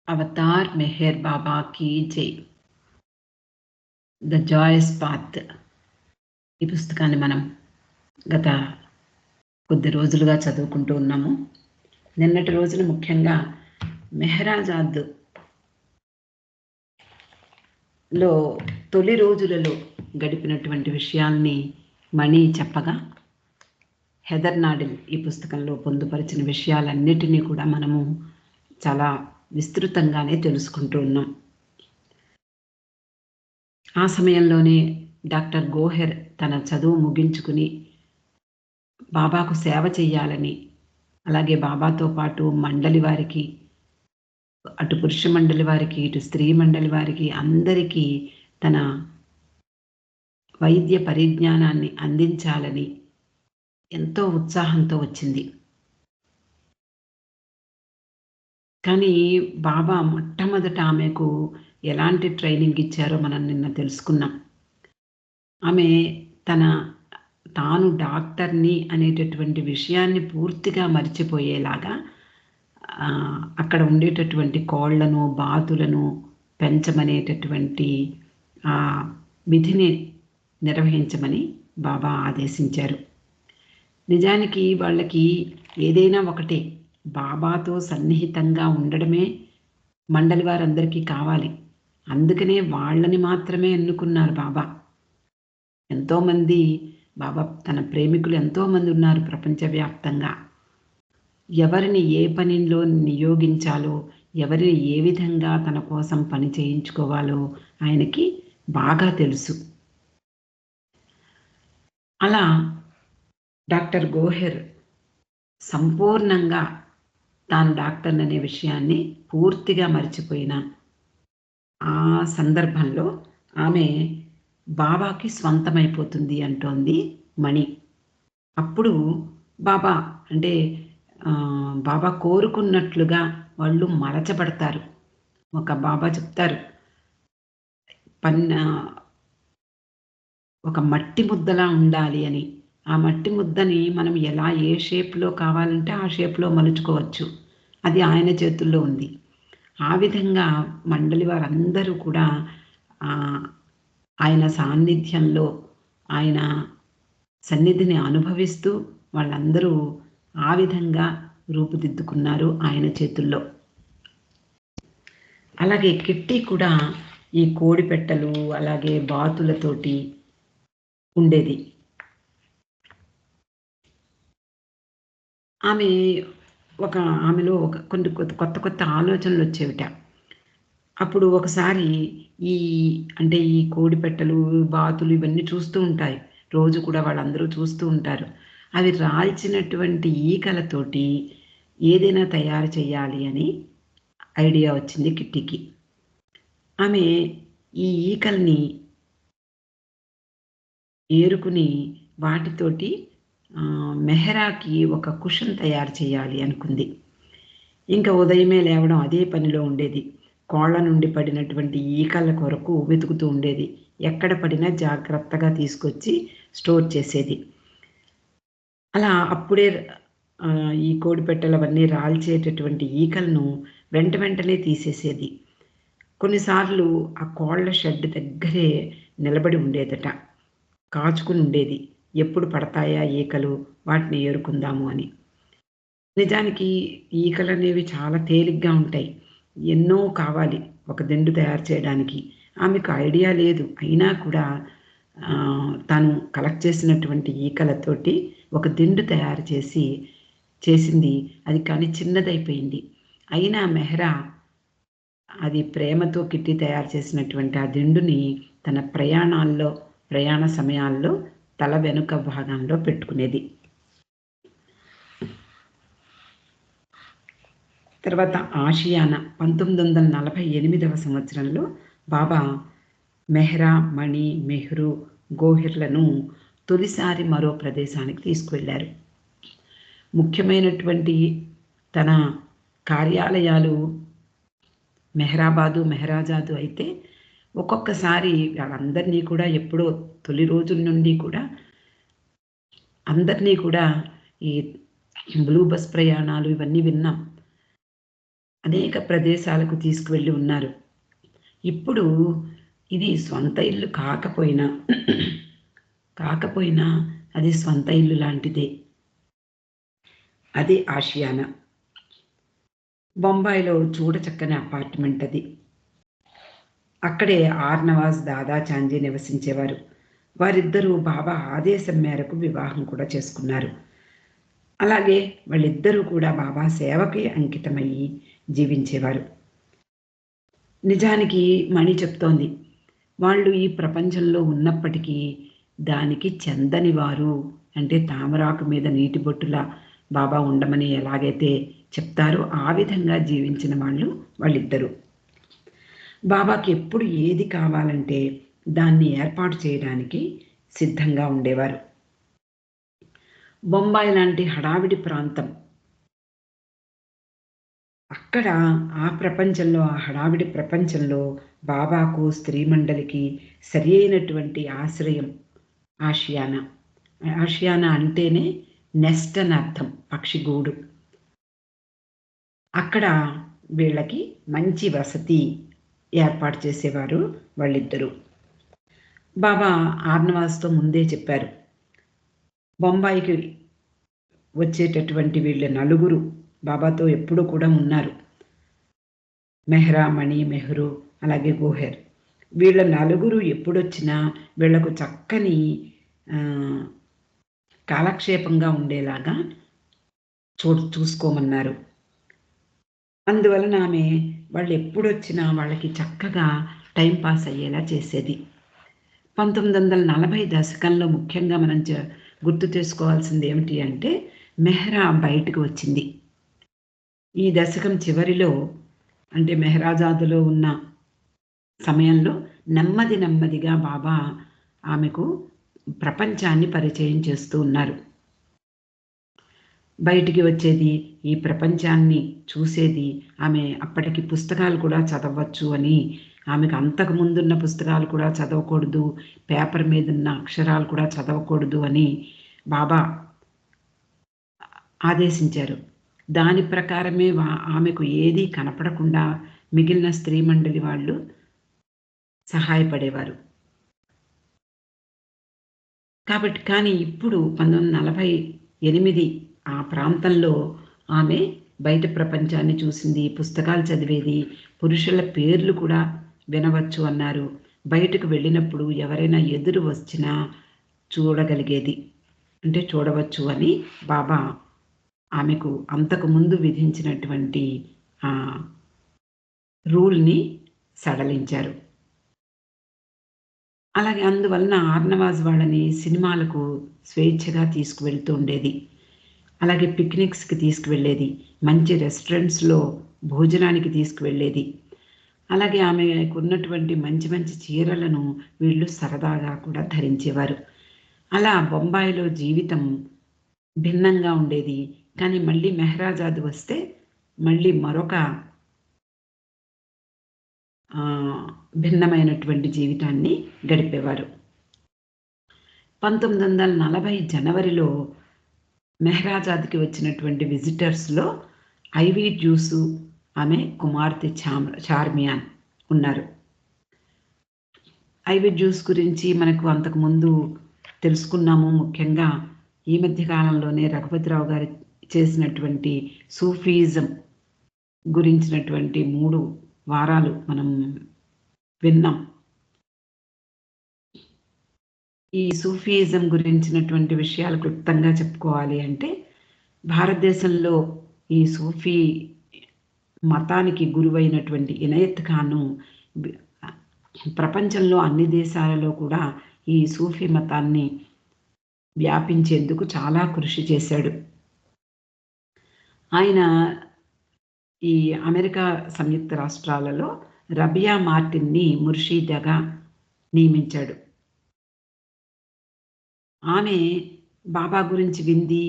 Avatar Meher బాబా key జై. The Joyce path. ఈ పుస్తకాన్ని మనం గత కొద్ది రోజులుగా చదువుకుంటూ ఉన్నాము. నిన్నటి రోజున ముఖ్యంగా మెహరాజాద్ లో తొలి రోజులలో గడిపినటువంటి విషయాల్ని మణి చెప్పగా, హెదర్ నాడిల్ ఈ పుస్తకంలో పొందుపరిచిన విషయాలన్నిటినీ కూడా మనము చాలా విస్తృతంగానే తెలుసుకుంటూ ఉన్నాం. ఆ సమయంలోనే డాక్టర్ గోహెర్ తన చదువు ముగించుకుని బాబాకు సేవ చేయాలని, అలాగే బాబాతో పాటు మండలి వారికి, అటు పురుష మండలి వారికి, ఇటు స్త్రీ మండలి వారికి అందరికీ తన వైద్య పరిజ్ఞానాన్ని అందించాలని ఎంతో ఉత్సాహంతో వచ్చింది. కానీ బాబా మొట్టమొదట ఆమెకు ఎలాంటి ట్రైనింగ్ ఇచ్చారో మనం నిన్న తెలుసుకున్నాం. ఆమె తాను డాక్టర్ని అనేటటువంటి విషయాన్ని పూర్తిగా మర్చిపోయేలాగా అక్కడ ఉండేటటువంటి కోళ్లను, బాతులను పెంచమనేటటువంటి విధిని నిర్వహించమని బాబా ఆదేశించారు. నిజానికి వాళ్ళకి ఏదైనా ఒకటే, బాబాతో సన్నిహితంగా ఉండడమే మండలి వారందరికీ కావాలి. అందుకనే వాళ్ళని మాత్రమే ఎన్నుకున్నారు బాబా. ఎంతోమంది బాబా తన ప్రేమికులు ఎంతోమంది ఉన్నారు ప్రపంచవ్యాప్తంగా. ఎవరిని ఏ పనిలో నియోగించాలో, ఎవరిని ఏ విధంగా తన కోసం పని చేయించుకోవాలో ఆయనకి బాగా తెలుసు. అలా డాక్టర్ గోహెర్ సంపూర్ణంగా తాను డాక్టర్ అనే విషయాన్ని పూర్తిగా మర్చిపోయిన ఆ సందర్భంలో ఆమె బాబాకి స్వంతమైపోతుంది అంటోంది మణి. అప్పుడు బాబా అంటే బాబా కోరుకున్నట్లుగా వాళ్ళు మలచబడతారు. ఒక బాబా చెప్తారు, ఒక మట్టి ముద్దలా ఉండాలి అని. ఆ మట్టి ముద్దని మనం ఏ షేప్లో కావాలంటే ఆ షేప్లో మలుచుకోవచ్చు. అది ఆయన చేతుల్లో ఉంది. ఆ విధంగా మండలి వారందరూ కూడా ఆయన సాన్నిధ్యంలో, ఆయన సన్నిధిని అనుభవిస్తూ వాళ్ళందరూ ఆ విధంగా రూపుదిద్దుకున్నారు ఆయన చేతుల్లో. అలాగే కిట్టి కూడా ఈ కోడి పెట్టలు అలాగే బాతులతోటి ఉండేది. ఆమెలో కొన్ని కొత్త ఆలోచనలు వచ్చేవిట. అప్పుడు ఒకసారి ఈ కోడి పెట్టలు, బాతులు ఇవన్నీ చూస్తూ ఉంటాయి. రోజు కూడా వాళ్ళందరూ చూస్తూ ఉంటారు. అవి రాల్చినటువంటి ఈకలతోటి ఏదైనా తయారు చేయాలి అని ఐడియా వచ్చింది కిట్టికి. ఆమె ఈ ఈకల్ని ఏరుకుని వాటితోటి మెహరాకి ఒక కుషన్ తయారు చేయాలి అనుకుంది. ఇంకా ఉదయమే లేవడం అదే పనిలో ఉండేది. కోళ్ల నుండి పడినటువంటి ఈకల కొరకు వెతుకుతూ ఉండేది. ఎక్కడ పడినా జాగ్రత్తగా తీసుకొచ్చి స్టోర్ చేసేది. అలా అప్పుడే ఈ కోడిపెట్టెలు అవన్నీ రాల్చేటటువంటి ఈకలను వెంటనే తీసేసేది. కొన్నిసార్లు ఆ కోళ్ల షెడ్ దగ్గరే నిలబడి ఉండేదట, కాచుకుని ఉండేది. ఎప్పుడు పడతాయా ఈకలు, వాటిని ఏరుకుందాము అని. నిజానికి ఈకలు అనేవి చాలా తేలిగ్గా ఉంటాయి. ఎన్నో కావాలి ఒక దిండు తయారు చేయడానికి. ఆమెకు ఐడియా లేదు. అయినా కూడా తాను కలెక్ట్ చేసినటువంటి ఈకలతోటి ఒక దిండు తయారు చేసింది. అది కానీ చిన్నదైపోయింది. అయినా మెహ్రా అది ప్రేమతో కిట్టి తయారు చేసినటువంటి ఆ దిండుని తన ప్రయాణ సమయాల్లో తల వెనుక భాగంలో పెట్టుకునేది. తర్వాత ఆషియానా 1948వ సంవత్సరంలో బాబా మెహ్రా, మణి, మెహ్రూ, గోహెర్లను తొలిసారి మరో ప్రదేశానికి తీసుకువెళ్ళారు. ముఖ్యమైనటువంటి తన కార్యాలయాలు మెహ్రాబాదు, మెహరాజాదు అయితే ఒక్కొక్కసారి వాళ్ళందరినీ కూడా ఎప్పుడో తొలి రోజుల నుండి కూడా అందరినీ కూడా ఈ బ్లూ బస్ ప్రయాణాలు ఇవన్నీ విన్నాం. అనేక ప్రదేశాలకు తీసుకువెళ్ళి ఉన్నారు. ఇప్పుడు ఇది స్వంత ఇల్లు కాకపోయినా అది స్వంత ఇల్లు లాంటిదే. అది ఆషియానా. బొంబాయిలో చూడచక్కని అపార్ట్మెంట్ అది. అక్కడే ఆర్నవాజ్ దాదా చాంజీ నివసించేవారు. వారిద్దరూ బాబా ఆదేశం మేరకు వివాహం కూడా చేసుకున్నారు. అలాగే వాళ్ళిద్దరూ కూడా బాబా సేవకి అంకితమయ్యి జీవించేవారు. నిజానికి మణి చెప్తోంది, వాళ్ళు ఈ ప్రపంచంలో ఉన్నప్పటికీ దానికి చెందని వారు. అంటే తామరాకు మీద నీటి బొట్టులా బాబా ఉండమని ఎలాగైతే చెప్తారో ఆ విధంగా జీవించిన వాళ్ళిద్దరూ. బాబాకి ఎప్పుడు ఏది కావాలంటే దాన్ని ఏర్పాటు చేయడానికి సిద్ధంగా ఉండేవారు. బొంబాయి లాంటి హడావిడి ప్రాంతం, అక్కడ ఆ హడావిడి ప్రపంచంలో బాబాకు, స్త్రీ మండలికి సరి అయినటువంటి ఆశ్రయం ఆషియానా. ఆషియానా అంటేనే నెస్ట్ అని అర్థం, పక్షిగూడు. అక్కడ వీళ్ళకి మంచి వసతి ఏర్పాటు చేసేవారు వాళ్ళిద్దరూ. బాబా ఆర్నవాస్తో ముందే చెప్పారు, బొంబాయికి వచ్చేటటువంటి వీళ్ళ నలుగురు బాబాతో ఎప్పుడూ కూడా ఉన్నారు. మెహ్రా, మణి, మెహ్రూ, అలాగే గోహెర్. వీళ్ళ నలుగురు ఎప్పుడొచ్చినా వీళ్లకు చక్కని కాలక్షేపంగా ఉండేలాగా చూసుకోమన్నారు. అందువలన ఆమె వాళ్ళు ఎప్పుడొచ్చినా వాళ్ళకి చక్కగా టైంపాస్ అయ్యేలా చేసేది. 1940 దశకంలో ముఖ్యంగా మనం గుర్తు చేసుకోవాల్సింది ఏమిటి అంటే మెహ్రా బయటకు వచ్చింది. ఈ దశకం చివరిలో అంటే మెహ్రాజాదులో ఉన్న సమయంలో నెమ్మదిగా బాబా ఆమెకు ప్రపంచాన్ని పరిచయం చేస్తూ ఉన్నారు. బయటికి వచ్చేది, ఈ ప్రపంచాన్ని చూసేది. ఆమె అప్పటికి పుస్తకాలు కూడా చదవచ్చు అని, ఆమెకు అంతకు ముందున్న పుస్తకాలు కూడా చదవకూడదు, పేపర్ మీద ఉన్న అక్షరాలు కూడా చదవకూడదు అని బాబా ఆదేశించారు. దాని ప్రకారమే ఆమెకు ఏదీ కనపడకుండా మిగిలిన స్త్రీ మండలి వాళ్ళు సహాయపడేవారు. కాబట్టి కానీ ఇప్పుడు 1948 ఆ ప్రాంతంలో ఆమె బయట ప్రపంచాన్ని చూసింది, పుస్తకాలు చదివేది, పురుషుల పేర్లు కూడా వినవచ్చు అన్నారు. బయటకు వెళ్ళినప్పుడు ఎవరైనా ఎదురు వచ్చినా చూడగలిగేది, అంటే చూడవచ్చు అని బాబా ఆమెకు అంతకుముందు విధించినటువంటి రూల్ని సడలించారు. అలాగే అందువలన ఆర్నవాజ్ వాళ్ళని సినిమాలకు స్వేచ్ఛగా తీసుకువెళ్తూ ఉండేది. అలాగే పిక్నిక్స్కి తీసుకువెళ్ళేది, మంచి రెస్టారెంట్స్లో భోజనానికి తీసుకువెళ్ళేది. అలాగే ఆమెకు ఉన్నటువంటి మంచి మంచి చీరలను వీళ్ళు సరదాగా కూడా ధరించేవారు. అలా బొంబాయిలో జీవితం భిన్నంగా ఉండేది. కానీ మళ్ళీ మెహ్రాజాద్ వస్తే మళ్ళీ మరొక భిన్నమైనటువంటి జీవితాన్ని గడిపేవారు. 1940 జనవరిలో మెహ్రాజాద్కి వచ్చినటువంటి విజిటర్స్లో ఐవీ జ్యూసు ఆమె కుమార్తె చార్మియాన్ ఉన్నారు. ఐవీ జ్యూస్ గురించి మనకు అంతకుముందు తెలుసుకున్నాము. ముఖ్యంగా ఈ మధ్య కాలంలోనే రఘుపతిరావు గారు చేసినటువంటి సూఫీజం గురించినటువంటి 3 వారాలు మనం విన్నాం. ఈ సూఫీయిజం గురించినటువంటి విషయాలు క్లుప్తంగా చెప్పుకోవాలి అంటే, భారతదేశంలో ఈ సూఫీ మతానికి గురువైనటువంటి ఇనయత్ ఖాను ప్రపంచంలో అన్ని దేశాలలో కూడా ఈ సూఫీ మతాన్ని వ్యాపించేందుకు చాలా కృషి చేశాడు. ఆయన ఈ అమెరికా సంయుక్త రాష్ట్రాలలో రబియా మార్టిన్ని ముర్షీదాగా నియమించాడు. ఆమె బాబా గురించి వింది,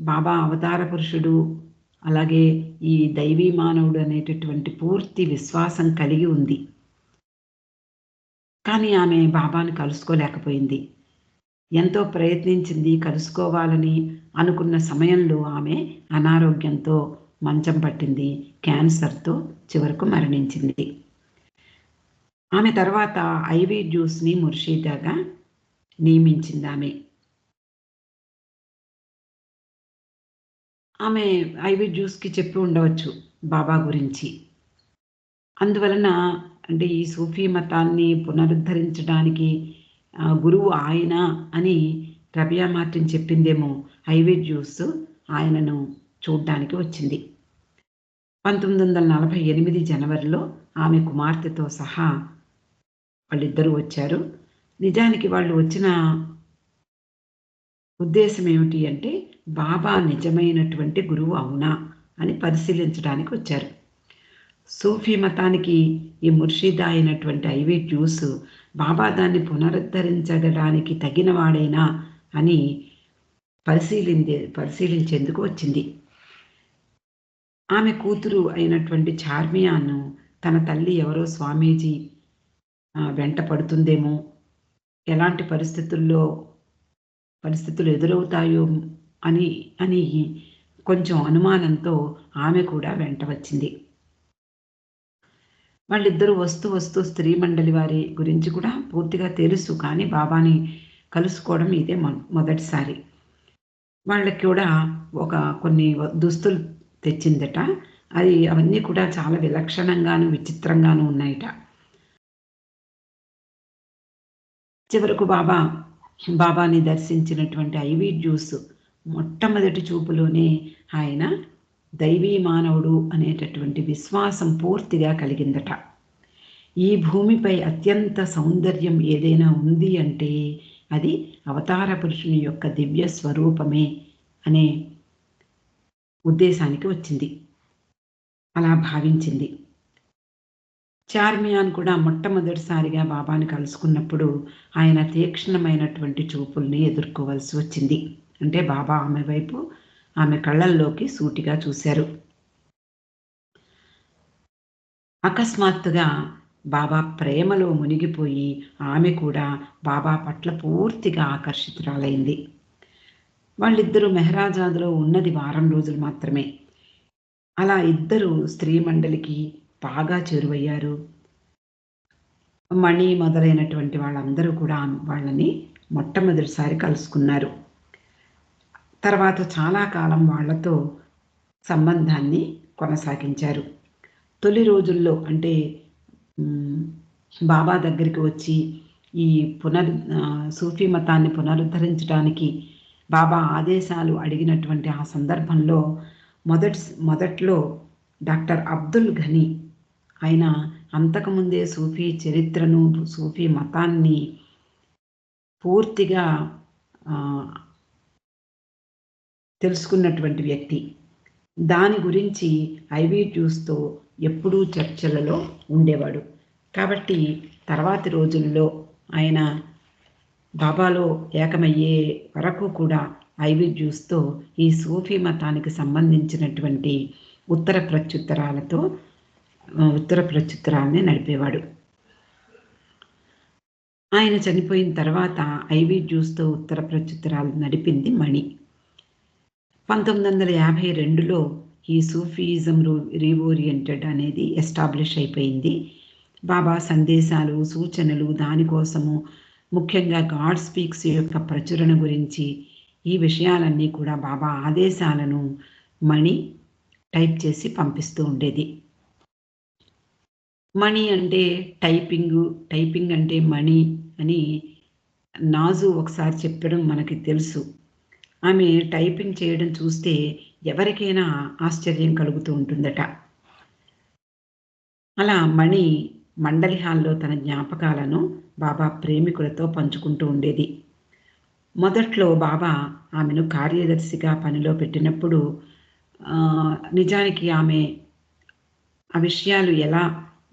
బాబా అవతార పురుషుడు, అలాగే ఈ దైవీ మానవుడు అనేటటువంటి పూర్తి విశ్వాసం కలిగి ఉంది. కానీ ఆమె బాబాను కలుసుకోలేకపోయింది. ఎంతో ప్రయత్నించింది, కలుసుకోవాలని అనుకున్న సమయంలో ఆమె అనారోగ్యంతో మంచం పట్టింది. క్యాన్సర్తో చివరకు మరణించింది. ఆమె తర్వాత ఐవీ జ్యూస్ని ముర్షిదాగా నియమించిందామె. ఆమె ఐవీ జ్యూస్‌కి చెప్పి ఉండవచ్చు బాబా గురించి. అందువలన అంటే ఈ సూఫీ మతాన్ని పునరుద్ధరించడానికి గురువు ఆయన అని రబియా మార్టిన్ చెప్పిందేమో. ఐవీ జ్యూస్ ఆయనను చూడ్డానికి వచ్చింది. 1948 జనవరిలో ఆమె కుమార్తెతో సహా వాళ్ళిద్దరూ వచ్చారు. నిజానికి వాళ్ళు వచ్చిన ఉద్దేశం ఏమిటి అంటే, బాబా నిజమైనటువంటి గురువు అవునా అని పరిశీలించడానికి వచ్చారు. సూఫీ మతానికి ఈ ముర్షిదా అయినటువంటి ఐవీ జ్యూస్ బాబా దాన్ని పునరుద్ధరించడానికి తగినవాడేనా అని పరిశీలించేందుకు వచ్చింది. ఆమె కూతురు అయినటువంటి చార్మియాను తన తల్లి ఎవరో స్వామీజీ వెంట పడుతుందేమో, ఎలాంటి పరిస్థితులు ఎదురవుతాయో అని అని కొంచెం అనుమానంతో ఆమె కూడా వెంట వచ్చింది. వాళ్ళిద్దరూ వస్తూ స్త్రీ మండలి వారి గురించి కూడా పూర్తిగా తెలుసు. కానీ బాబాని కలుసుకోవడం ఇదే మొదటిసారి. వాళ్ళకి కూడా కొన్ని దుస్తులు తెచ్చిందట. అవన్నీ కూడా చాలా విలక్షణంగాను, విచిత్రంగాను ఉన్నాయట. చివరకు బాబాని దర్శించినటువంటి ఐవీ జ్యూస్ మొట్టమొదటి చూపులోనే ఆయన దైవీ మానవుడు అనేటటువంటి విశ్వాసం పూర్తిగా కలిగిందట. ఈ భూమిపై అత్యంత సౌందర్యం ఏదైనా ఉంది అంటే అది అవతార పురుషుని యొక్క దివ్య స్వరూపమే అనే ఉద్దేశానికి వచ్చింది. అలా భావించింది. చార్మియాన్ కూడా మొట్టమొదటిసారిగా బాబాని కలుసుకున్నప్పుడు ఆయన తీక్షణమైనటువంటి చూపుల్ని ఎదుర్కోవలసి వచ్చింది. అంటే బాబా ఆమె వైపు, ఆమె కళ్ళల్లోకి సూటిగా చూశారు. అకస్మాత్తుగా బాబా ప్రేమలో మునిగిపోయి ఆమె కూడా బాబా పట్ల పూర్తిగా ఆకర్షితురాలైంది. వాళ్ళిద్దరూ మెహరాజాద్లో ఉన్నది వారం రోజులు మాత్రమే. అలా ఇద్దరు స్త్రీ మండలికి బాగా చేరువయ్యారు. మణి మొదలైనటువంటి వాళ్ళందరూ కూడా వాళ్ళని మొట్టమొదటిసారి కలుసుకున్నారు. తర్వాత చాలా కాలం వాళ్ళతో సంబంధాన్ని కొనసాగించారు. తొలి రోజుల్లో అంటే బాబా దగ్గరికి వచ్చి ఈ సూఫీ మతాన్ని పునరుద్ధరించడానికి బాబా ఆదేశాలు అడిగినటువంటి ఆ సందర్భంలో మొదట్లో డాక్టర్ అబ్దుల్ ఘనీ ఆయన అంతకుముందే సూఫీ చరిత్రను, సూఫీ మతాన్ని పూర్తిగా తెలుసుకున్నటువంటి వ్యక్తి. దాని గురించి ఐవీ జ్యూస్తో ఎప్పుడూ చర్చలలో ఉండేవాడు. కాబట్టి తర్వాతి రోజుల్లో ఆయన బాబాలో ఏకమయ్యే వరకు కూడా ఐవీ జ్యూస్తో ఈ సూఫీ మతానికి సంబంధించినటువంటి ఉత్తర ప్రత్యుత్తరాల్ని నడిపేవాడు. ఆయన చనిపోయిన తర్వాత ఐవీ జ్యూస్తో ఉత్తర ప్రత్యుత్తరాలు నడిపింది మణి. 1952లో ఈ సూఫీయిజం రీఓరియంటెడ్ అనేది ఎస్టాబ్లిష్ అయిపోయింది. బాబా సందేశాలు, సూచనలు, దానికోసము ముఖ్యంగా గాడ్ స్పీక్స్ యొక్క ప్రచురణ గురించి ఈ విషయాలన్నీ కూడా బాబా ఆదేశాలను మణి టైప్ చేసి పంపిస్తూ ఉండేది. మణి అంటే టైపింగ్ అంటే మణి అని నాజు ఒకసారి చెప్పడం మనకి తెలుసు. ఆమె టైపింగ్ చేయడం చూస్తే ఎవరికైనా ఆశ్చర్యం కలుగుతూ ఉంటుందట. అలా మణి మండలి హాల్లో తన జ్ఞాపకాలను బాబా ప్రేమికులతో పంచుకుంటూ ఉండేది. మొదట్లో బాబా ఆమెను కార్యదర్శిగా పనిలో పెట్టినప్పుడు నిజానికి ఆమె ఆ విషయాలు ఎలా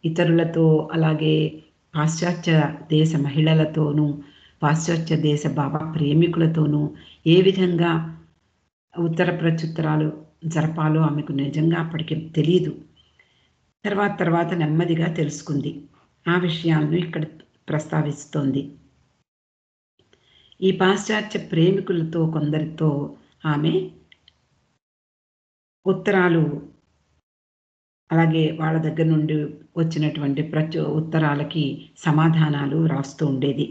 ఇతరులతో, అలాగే పాశ్చాత్య దేశ మహిళలతోనూ, పాశ్చాత్య దేశ బాబా ప్రేమికులతోనూ ఏ విధంగా ఉత్తర ప్రత్యుత్తరాలు జరపాలో ఆమెకు నిజంగా అప్పటికి తెలియదు. తర్వాత నెమ్మదిగా తెలుసుకుంది. ఆ విషయాలను ఇక్కడ ప్రస్తావిస్తోంది. ఈ పాశ్చాత్య ప్రేమికులతో కొందరితో ఆమె ఉత్తరాలు అలాగే వాళ్ళ దగ్గర నుండి వచ్చినటువంటి ఉత్తరాలకి సమాధానాలు రాస్తూ ఉండేది.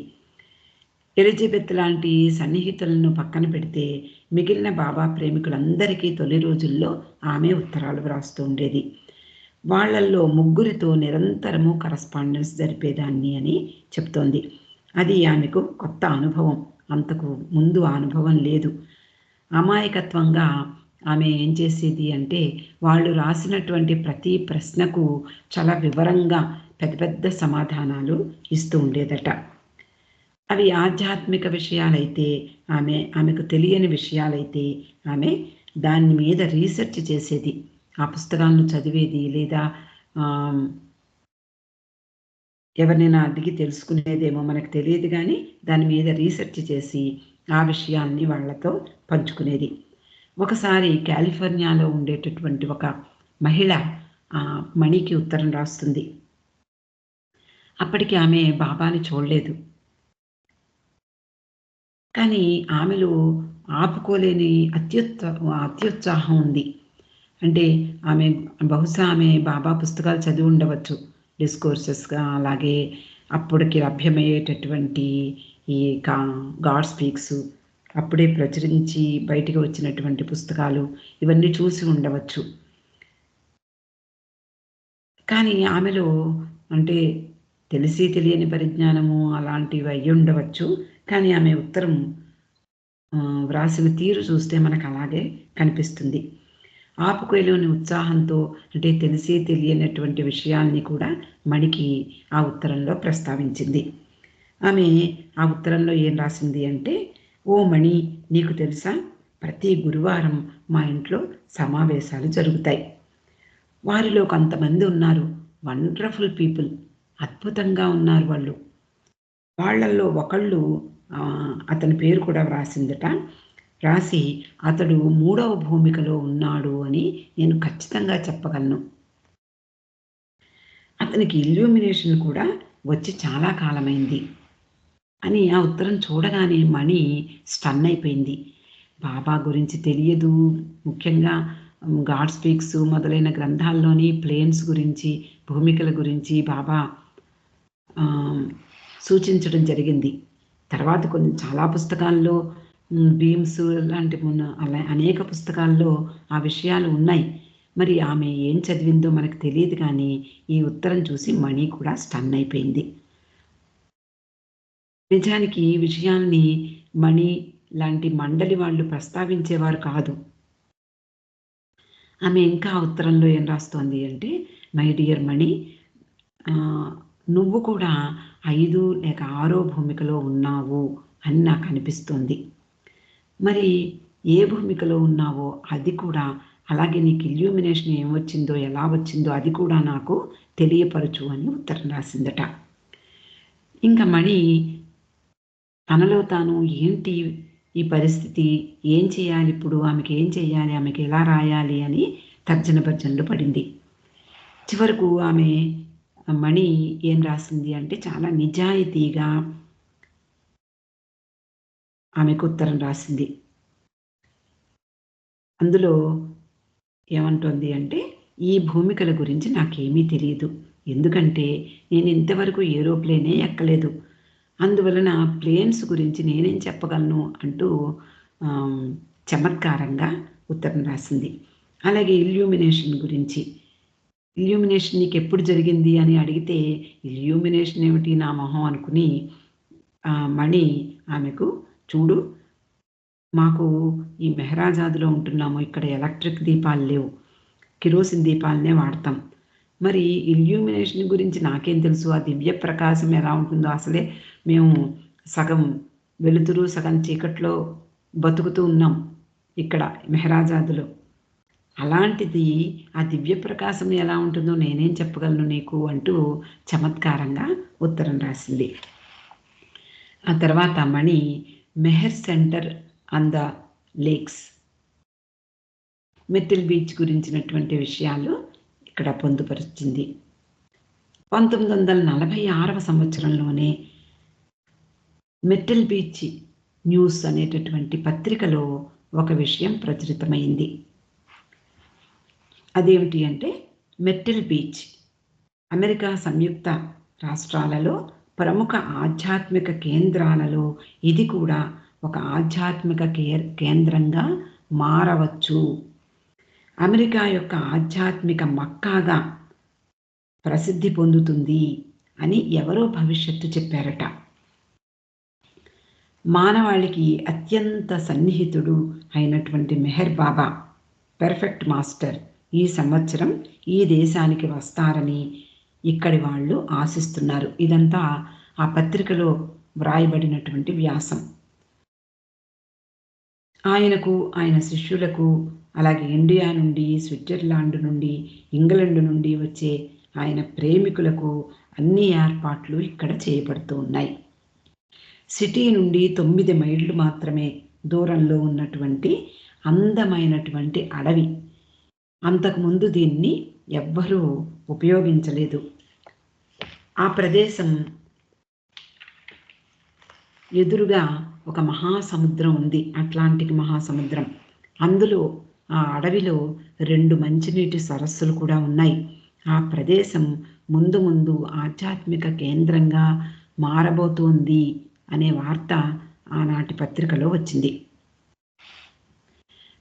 ఎలిజబెత్ లాంటి సన్నిహితులను పక్కన పెడితే మిగిలిన బాబా ప్రేమికులందరికీ తొలి రోజుల్లో ఆమె ఉత్తరాలు వ్రాస్తూ ఉండేది. వాళ్ళల్లో ముగ్గురితో నిరంతరము కరస్పాండెన్స్ జరిపేదాన్ని అని చెప్తోంది. అది ఆమెకు కొత్త అనుభవం. అంతకు ముందు ఆ అనుభవం లేదు. అమాయకత్వంగా ఆమె ఏం చేసేది అంటే వాళ్ళు రాసినటువంటి ప్రతి ప్రశ్నకు చాలా వివరంగా పెద్ద పెద్ద సమాధానాలు ఇస్తూ ఉండేదట. అవి ఆధ్యాత్మిక విషయాలైతే ఆమెకు తెలియని విషయాలైతే ఆమె దాని మీద రీసెర్చ్ చేసేది. ఆ పుస్తకాలను చదివేది లేదా ఎవరినైనా అడిగి తెలుసుకునేదేమో మనకు తెలియదు, కానీ దాని మీద రీసెర్చ్ చేసి ఆ విషయాన్ని వాళ్ళతో పంచుకునేది. ఒకసారి కాలిఫోర్నియాలో ఉండేటటువంటి ఒక మహిళ మణికి ఉత్తరం రాస్తుంది. అప్పటికి ఆమె బాబాని చూడలేదు, కానీ ఆమెలో ఆపుకోలేని అత్యుత్సాహం ఉంది. అంటే బహుశా ఆమె బాబా పుస్తకాలు చదివి ఉండవచ్చు, డిస్కోర్సెస్గా, అలాగే అప్పటికి లభ్యమయ్యేటటువంటి ఈ గాడ్ స్పీక్స్, అప్పుడే ప్రచురించి బయటికి వచ్చినటువంటి పుస్తకాలు ఇవన్నీ చూసి ఉండవచ్చు. కానీ ఆమెలో అంటే తెలిసి తెలియని పరిజ్ఞానము అలాంటివి అయ్యి ఉండవచ్చు. కానీ ఆమె ఉత్తరం వ్రాసిన తీరు చూస్తే మనకు అలాగే కనిపిస్తుంది. ఆపుకోలేని ఉత్సాహంతో, అంటే తెలిసి తెలియనటువంటి విషయాల్ని కూడా మణికి ఆ ఉత్తరంలో ప్రస్తావించింది. ఆమె ఆ ఉత్తరంలో ఏం రాసింది అంటే, ఓ మణి, నీకు తెలుసా, ప్రతి గురువారం మా ఇంట్లో సమావేశాలు జరుగుతాయి. వారిలో కొంతమంది ఉన్నారు, వండర్ఫుల్ పీపుల్, అద్భుతంగా ఉన్నారు వాళ్ళు. వాళ్ళల్లో ఒకళ్ళు అతని పేరు కూడా వ్రాసిందట. రాసి అతడు 3వ భూమికలో ఉన్నాడు అని నేను ఖచ్చితంగా చెప్పగలను. అతనికి ఇల్యూమినేషన్ కూడా వచ్చి చాలా కాలమైంది అని ఆ ఉత్తరం చూడగానే మణి స్టన్ అయిపోయింది. బాబా గురించి తెలియదు, ముఖ్యంగా గాడ్ స్పీక్స్ మొదలైన గ్రంథాల్లోని ప్లేన్స్ గురించి, భూమికల గురించి బాబా సూచించడం జరిగింది. తర్వాత చాలా పుస్తకాల్లో బీమ్స్ లాంటి అలా అనేక పుస్తకాల్లో ఆ విషయాలు ఉన్నాయి. మరి ఆమె ఏం చదివిందో మనకు తెలియదు, కానీ ఈ ఉత్తరం చూసి మణి కూడా స్టన్ అయిపోయింది. నిజానికి ఈ విషయాల్ని మణి లాంటి మండలి వాళ్ళు ప్రస్తావించేవారు కాదు. ఆమె ఇంకా ఉత్తరంలో ఏం రాస్తోంది అంటే, మై డియర్ మణి, నువ్వు కూడా 5 లేక 6 భూమికలో ఉన్నావు అని నాకు అనిపిస్తుంది. మరి ఏ భూమికలో ఉన్నావో అది కూడా, అలాగే నీకు ఇల్యూమినేషన్ ఏమొచ్చిందో, ఎలా వచ్చిందో అది కూడా నాకు తెలియపరచు అని ఉత్తరం రాసిందట. ఇంకా మణి తనలో తాను ఏంటి ఈ పరిస్థితి, ఏం చేయాలి ఇప్పుడు, ఆమెకి ఏం చేయాలి, ఆమెకి ఎలా రాయాలి అని తర్జన భర్జనలు పడింది. చివరకు మణి ఏం రాసింది అంటే, చాలా నిజాయితీగా ఆమెకు ఉత్తరం రాసింది. అందులో ఏమంటోంది అంటే, ఈ భూమికల గురించి నాకేమీ తెలియదు, ఎందుకంటే నేను ఇంతవరకు ఏరోప్లేనే ఎక్కలేదు, అందువలన ప్లేన్స్ గురించి నేనేం చెప్పగలను అంటూ చమత్కారంగా ఉత్తరం రాసింది. అలాగే ఇల్యూమినేషన్ గురించి, ఇల్యూమినేషన్ నీకు ఎప్పుడు జరిగింది అని అడిగితే, ఇల్యూమినేషన్ ఏమిటి నా మొహం అనుకుని మణి ఆమెకు, చూడు, మాకు ఈ మెహరాజాద్లో ఉంటున్నాము, ఇక్కడ ఎలక్ట్రిక్ దీపాలు లేవు, కిరోసిన్ దీపాలనే వాడతాం. మరి ఇల్యూమినేషన్ గురించి నాకేం తెలుసు, ఆ దివ్య ప్రకాశం ఎలా ఉంటుందో, అసలే మేము సగం వెలుతురు సగం చీకట్లో బతుకుతూ ఉన్నాం ఇక్కడ మెహరాజాద్లో. అలాంటిది ఆ దివ్య ప్రకాశం ఎలా ఉంటుందో నేనేం చెప్పగలను నీకు అంటూ చమత్కారంగా ఉత్తరం రాసింది. ఆ తర్వాత Mani Meher centre on the lakes, Myrtle Beach గురించినటువంటి విషయాలు ఇక్కడ పొందుపరిచింది. 1946వ సంవత్సరంలోనే మిర్టిల్ బీచ్ న్యూస్ అనేటటువంటి పత్రికలో ఒక విషయం ప్రచురితమైంది. అదేమిటి అంటే, మెర్టిల్ బీచ్ అమెరికా సంయుక్త రాష్ట్రాలలో ప్రముఖ ఆధ్యాత్మిక కేంద్రాలలో ఇది కూడా ఒక ఆధ్యాత్మిక కేంద్రంగా మారవచ్చు. అమెరికా యొక్క ఆధ్యాత్మిక మక్కాగా ప్రసిద్ధి పొందుతుంది అని ఎవరో భవిష్యత్తు చెప్పారట. మానవాళికి అత్యంత సన్నిహితుడు అయినటువంటి మెహర్ బాబా పెర్ఫెక్ట్ మాస్టర్ ఈ సంవత్సరం ఈ దేశానికి వస్తారని ఇక్కడి వాళ్ళు ఆశిస్తున్నారు. ఇదంతా ఆ పత్రికలో వ్రాయబడినటువంటి వ్యాసం. ఆయనకు, ఆయన శిష్యులకు, అలాగే ఇండియా నుండి, స్విట్జర్లాండ్ నుండి, ఇంగ్లాండ్ నుండి వచ్చే ఆయన ప్రేమికులకు అన్ని ఏర్పాట్లు ఇక్కడ చేయబడుతూ ఉన్నాయి. సిటీ నుండి 9 మైళ్ళు మాత్రమే దూరంలో ఉన్నటువంటి అందమైనటువంటి అడవి. అంతకుముందు దీన్ని ఎవ్వరూ ఉపయోగించలేదు. ఆ ప్రదేశం ఎదురుగా ఒక మహాసముద్రం ఉంది, అట్లాంటిక్ మహాసముద్రం. అందులో ఆ అడవిలో 2 మంచినీటి సరస్సులు కూడా ఉన్నాయి. ఆ ప్రదేశం ముందు ముందు ఆధ్యాత్మిక కేంద్రంగా మారబోతోంది అనే వార్త ఆనాటి పత్రికలో వచ్చింది.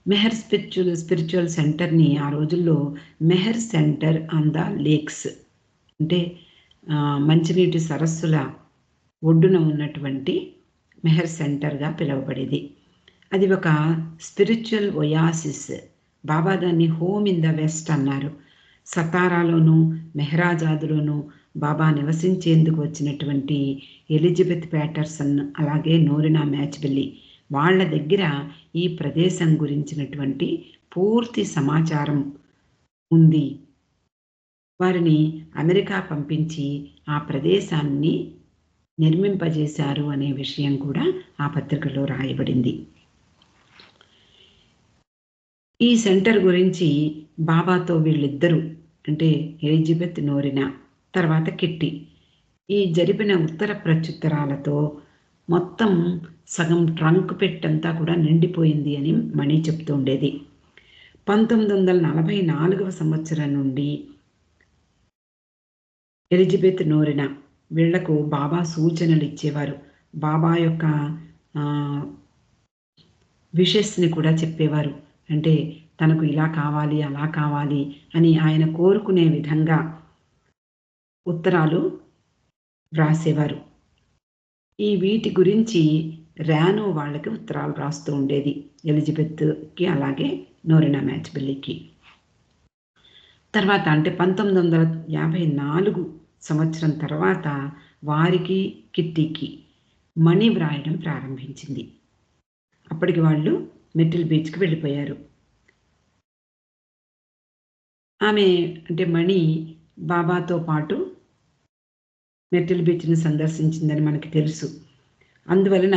మెహర్ స్పిరిచువల్ సెంటర్ని ఆ రోజుల్లో Meher centre on the lakes అంటే మంచినీటి సరస్సుల ఒడ్డున ఉన్నటువంటి మెహర్ సెంటర్గా పిలువబడేది. అది ఒక స్పిరిచువల్ ఒయాసిస్. బాబా దాన్ని హోమ్ ఇన్ ద వెస్ట్ అన్నారు. సతారాలోను, మెహరాజాదులోను బాబా నివసించేందుకు వచ్చినటువంటి ఎలిజబెత్ ప్యాటర్సన్, అలాగే నోరినా మ్యాచ్బెల్లి వాళ్ళ దగ్గర ఈ ప్రదేశం గురించినటువంటి పూర్తి సమాచారం ఉంది. వారిని అమెరికా పంపించి ఆ ప్రదేశాన్ని నిర్మింపజేశారు అనే విషయం కూడా ఆ పత్రికలో రాయబడింది. ఈ సెంటర్ గురించి బాబాతో వీళ్ళిద్దరూ అంటే ఎలిజబెత్, నోరినా, తర్వాత కిట్టి ఈ జరిపిన ఉత్తర ప్రత్యుత్తరాలతో మొత్తం సగం ట్రంక్ పెట్టంతా కూడా నిండిపోయింది అని మణి చెప్తూ ఉండేది. 1944 సంవత్సరం నుండి ఎలిజబెత్, నోరినా వీళ్లకు బాబా సూచనలు ఇచ్చేవారు. బాబా యొక్క విషెస్ని కూడా చెప్పేవారు. అంటే తనకు ఇలా కావాలి, అలా కావాలి అని ఆయన కోరుకునే విధంగా ఉత్తరాలు వ్రాసేవారు. ఈ వీటి గురించి రానో వాళ్ళకి ఉత్తరాలు రాస్తూ ఉండేది, ఎలిజబెత్కి అలాగే నోరినా మ్యాచ్బెల్లికి. తర్వాత అంటే 1954 సంవత్సరం తర్వాత వారికి, కిట్టీకి మణి వ్రాయడం ప్రారంభించింది. అప్పటికి వాళ్ళు మెర్టిల్ బీచ్కి వెళ్ళిపోయారు. ఆమె అంటే మణి బాబాతో పాటు మెర్టిల్ బీచ్ని సందర్శించిందని మనకి తెలుసు. అందువలన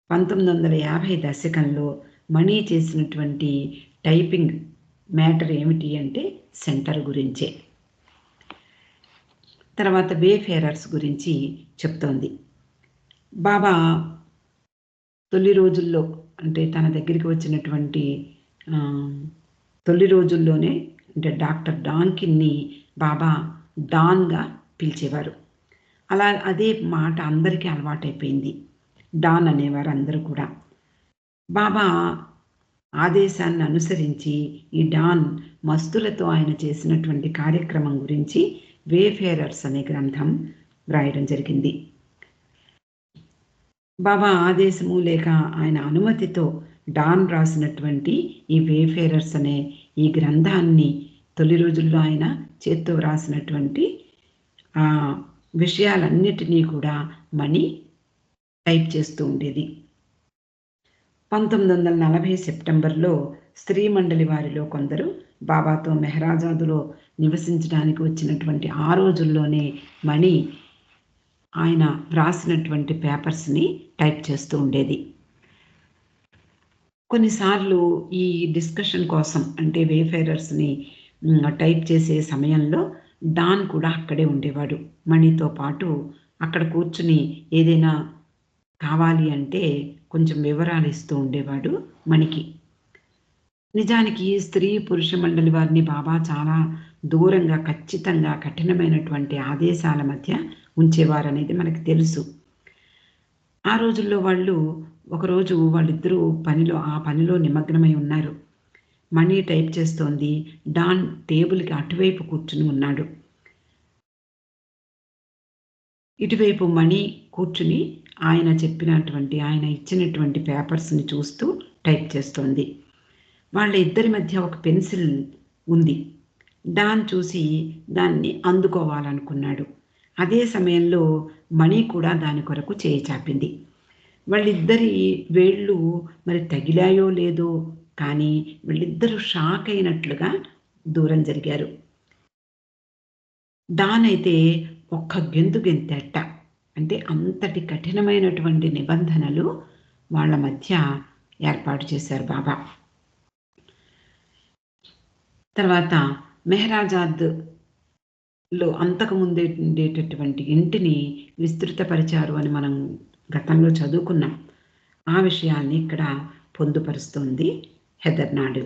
1950 దశకంలో మణి చేసినటువంటి టైపింగ్ మ్యాటర్ ఏమిటి అంటే సెంటర్ గురించే. తర్వాత వేఫేరర్స్ గురించి చెప్తోంది. బాబా తొలి రోజుల్లో అంటే తన దగ్గరికి వచ్చినటువంటి తొలి రోజుల్లోనే అంటే డాక్టర్ డాన్కిన్ని బాబా డాన్గా పిలిచేవారు. అదే మాట అందరికీ అలవాటైపోయింది. డాన్ అనేవారు అందరూ కూడా. బాబా ఆదేశాన్ని అనుసరించి ఈ డాన్ మస్తులతో ఆయన చేసినటువంటి కార్యక్రమం గురించి వేఫేరర్స్ అనే గ్రంథం వ్రాయడం జరిగింది. బాబా ఆదేశము లేక ఆయన అనుమతితో డాన్ రాసినటువంటి ఈ వేఫేరర్స్ అనే ఈ గ్రంథాన్ని తొలి రోజుల్లో ఆయన చేత్తో రాసినటువంటి విషయాలన్నిటినీ కూడా మణి టైప్ చేస్తూ ఉండేది. 1940 సెప్టెంబర్లో స్త్రీ మండలి వారిలో కొందరు బాబాతో మెహరాజాదులో నివసించడానికి వచ్చినటువంటి ఆ రోజుల్లోనే మణి ఆయన వ్రాసినటువంటి పేపర్స్ని టైప్ చేస్తూ ఉండేది. కొన్నిసార్లు ఈ డిస్కషన్ కోసం అంటే వేఫేరర్స్ని టైప్ చేసే సమయంలో డాన్ కూడా అక్కడే ఉండేవాడు. మణితో పాటు అక్కడ కూర్చుని ఏదైనా కావాలి అంటే కొంచెం వివరాలు ఇస్తూ ఉండేవాడు మణికి. నిజానికి స్త్రీ పురుష మండలి వారిని బాబా చాలా దూరంగా ఖచ్చితంగా కఠినమైనటువంటి ఆదేశాల మధ్య ఉంచేవారనేది మనకు తెలుసు. ఆ రోజుల్లో ఒకరోజు వాళ్ళిద్దరూ ఆ పనిలో నిమగ్నమై ఉన్నారు. మణి టైప్ చేస్తోంది. డాన్ టేబుల్‌కి అటువైపు కూర్చుని ఉన్నాడు. ఇటువైపు మణి కూర్చుని ఆయన ఇచ్చినటువంటి పేపర్స్‌ని చూస్తూ టైప్ చేస్తోంది. వాళ్ళ ఇద్దరి మధ్య ఒక పెన్సిల్ ఉంది. డాన్ చూసి దాన్ని అందుకోవాలనుకున్నాడు. అదే సమయంలో మణి కూడా దాని కొరకు చేయి చాపింది. వాళ్ళిద్దరి వేళ్ళు మరి తగిలాయో లేదో కానీ వీళ్ళిద్దరూ షాక్ అయినట్లుగా దూరం జరిగారు. డాన్ అయితే ఒక్క గెంతు గెంతేట. అంటే అంతటి కఠినమైనటువంటి నిబంధనలు వాళ్ళ మధ్య ఏర్పాటు చేశారు బాబా. తర్వాత మెహరాజాద్‌లో అంతకుముందే ఉండేటటువంటి ఇంటిని విస్తృతపరిచారు అని మనం గతంలో చదువుకున్నాం. ఆ విషయాల్ని ఇక్కడ పొందుపరుస్తోంది హెదర్నాడు.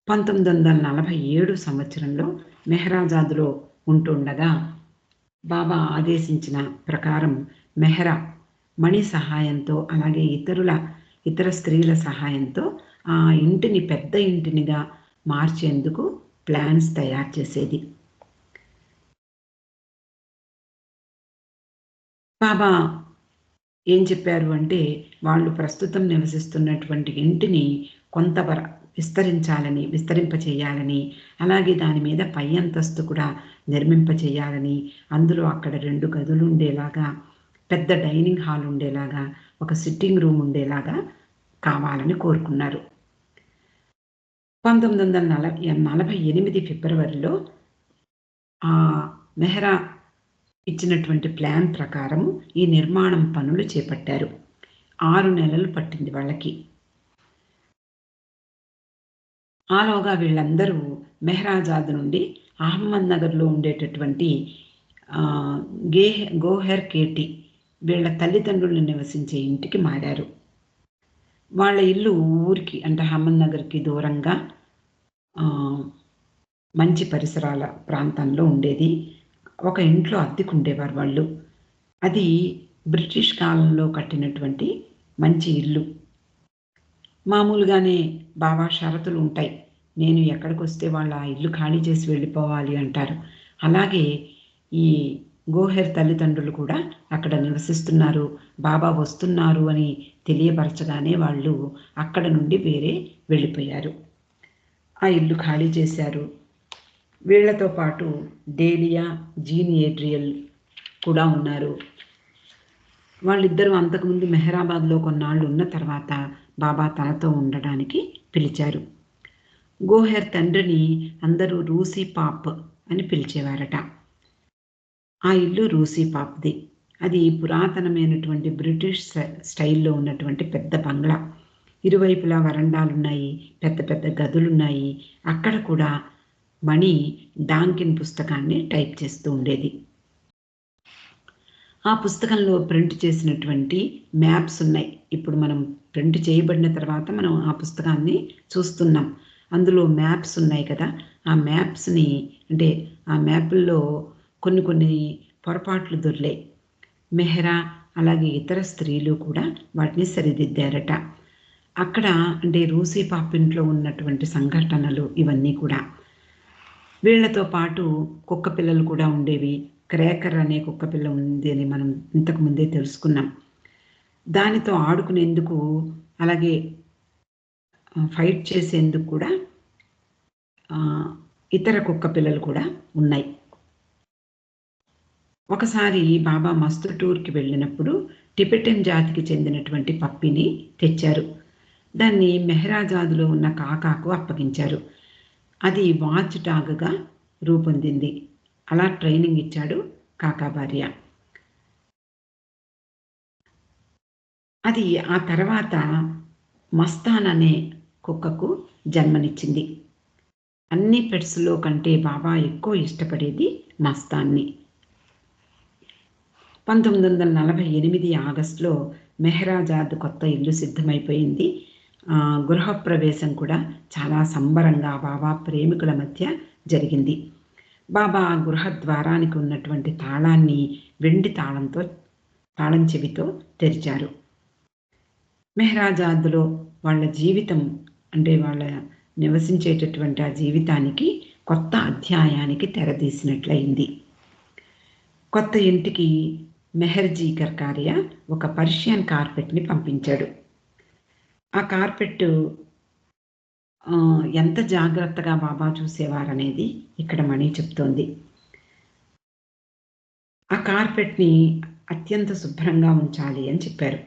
1947 సంవత్సరంలో మెహరాజాద్‌లో ఉంటుండగా బాబా ఆదేశించిన ప్రకారం మెహ్రా మణి సహాయంతో అలాగే ఇతర స్త్రీల సహాయంతో ఆ ఇంటిని పెద్ద ఇంటినిగా మార్చేందుకు ప్లాన్స్ తయారు చేసేది. బాబా ఏం చెప్పారు అంటే వాళ్ళు ప్రస్తుతం నివసిస్తున్నటువంటి ఇంటిని కొంత విస్తరింపచేయాలని అలాగే దాని మీద పై అంతస్తు కూడా నిర్మింపచేయాలని అందులో అక్కడ 2 గదులు ఉండేలాగా పెద్ద డైనింగ్ హాల్ ఉండేలాగా ఒక సిట్టింగ్ రూమ్ ఉండేలాగా కావాలని కోరుకున్నారు. 1948 ఫిబ్రవరిలో మెహ్రా ఇచ్చినటువంటి ప్లాన్ ప్రకారం ఈ నిర్మాణం పనులు చేపట్టారు. 6 నెలలు పట్టింది వాళ్ళకి. ఆలోగా వీళ్ళందరూ మెహ్రాజాద్ నుండి అహ్మద్‌నగర్‌లో ఉండేటటువంటి గోహెర్ కేటి వీళ్ళ తల్లిదండ్రులు నివసించే ఇంటికి మారారు. వాళ్ళ ఇల్లు ఊరికి అంటే అహ్మద్‌నగర్‌కి దూరంగా మంచి పరిసరాల ప్రాంతంలో ఉండేది. ఒక ఇంట్లో అద్దెకుండేవారు వాళ్ళు. అది బ్రిటిష్ కాలంలో కట్టినటువంటి మంచి ఇల్లు. మామూలుగానే బాబా షరతులు ఉంటాయి. నేను ఎక్కడికొస్తే వాళ్ళు ఆ ఇల్లు ఖాళీ చేసి వెళ్ళిపోవాలి అంటారు. అలాగే ఈ గోహెర్ తల్లిదండ్రులు కూడా అక్కడ నివసిస్తున్నారు, బాబా వస్తున్నారు అని తెలియపరచగానే వాళ్ళు అక్కడ నుండి వేరే వెళ్ళిపోయారు. ఆ ఇల్లు ఖాళీ చేశారు. వీళ్ళతో పాటు డేలియా, జీన్ ఏడ్రియల్ కూడా ఉన్నారు. వాళ్ళిద్దరూ అంతకుముందు మెహ్రాబాద్‌లో కొన్నాళ్ళు ఉన్న తర్వాత బాబా తనతో ఉండడానికి పిలిచారు. గోహెర్ తండ్రిని అందరూ రూసీ పాప్ అని పిలిచేవారట. ఆ ఇల్లు రూసీ పాప్‌ది. అది పురాతనమైనటువంటి బ్రిటిష్ స్టైల్‌లో ఉన్నటువంటి పెద్ద బంగ్లా. ఇరువైపులా వరండాలున్నాయి, పెద్ద పెద్ద గదులున్నాయి. అక్కడ కూడా మణి డాంకిన్ పుస్తకాన్ని టైప్ చేస్తూ ఉండేది. ఆ పుస్తకంలో ప్రింట్ చేసినటువంటి మ్యాప్స్ ఉన్నాయి. ఇప్పుడు మనం ప్రింట్ చేయబడిన తర్వాత మనం ఆ పుస్తకాన్ని చూస్తున్నాం. అందులో మ్యాప్స్ ఉన్నాయి కదా! ఆ మ్యాప్స్‌ని అంటే ఆ మ్యాపుల్లో కొన్ని పొరపాట్లు దొర్లాయి. మెహ్రా అలాగే ఇతర స్త్రీలు కూడా వాటిని సరిదిద్దారట. అక్కడ అంటే రూసీ పాపింట్లో ఉన్నటువంటి సంఘటనలు ఇవన్నీ కూడా. వీళ్ళతో పాటు కుక్క పిల్లలు కూడా ఉండేవి. క్రేకర్ అనే కుక్కపిల్ల ఉంది అని మనం ఇంతకు ముందే తెలుసుకున్నాం. దానితో ఆడుకునేందుకు అలాగే ఫైట్ చేసేందుకు కూడా ఇతర కుక్క పిల్లలు కూడా ఉన్నాయి. ఒకసారి బాబా మస్తు టూర్‌కి వెళ్ళినప్పుడు టిబెటన్ జాతికి చెందినటువంటి పప్పిని తెచ్చారు. దాన్ని మెహ్రాజాద్‌లో ఉన్న కాకాకు అప్పగించారు. అది వాచ్ డాగ్‌గా రూపొందింది. అలా ట్రైనింగ్ ఇచ్చాడు కాకా భార్య. అది ఆ తర్వాత మస్తాన్ అనే కుక్కకు జన్మనిచ్చింది. అన్ని పెట్స్‌లో కంటే బాబా ఎక్కువ ఇష్టపడేది మస్తాన్‌ని. 1948 ఆగస్టులో మెహ్రాజాద్ కొత్త ఇల్లు సిద్ధమైపోయింది. గృహప్రవేశం కూడా చాలా సంబరంగా బాబా ప్రేమికుల మధ్య జరిగింది. బాబా గృహద్వారానికి ఉన్నటువంటి తాళాన్ని వెండి తాళం చెవితో తెరిచారు. మెహరాజాద్‌లో వాళ్ళ జీవితం అంటే వాళ్ళ నివసించేటటువంటి ఆ జీవితానికి కొత్త అధ్యాయానికి తెరదీసినట్లయింది. కొత్త ఇంటికి మెహర్జీ కర్కారియా ఒక పర్షియన్ కార్పెట్‌ని పంపించాడు. ఆ కార్పెట్టు ఎంత జాగ్రత్తగా బాబా చూసేవారనేది ఇక్కడ మణి చెప్తోంది. ఆ కార్పెట్‌ని అత్యంత శుభ్రంగా ఉంచాలి అని చెప్పారు.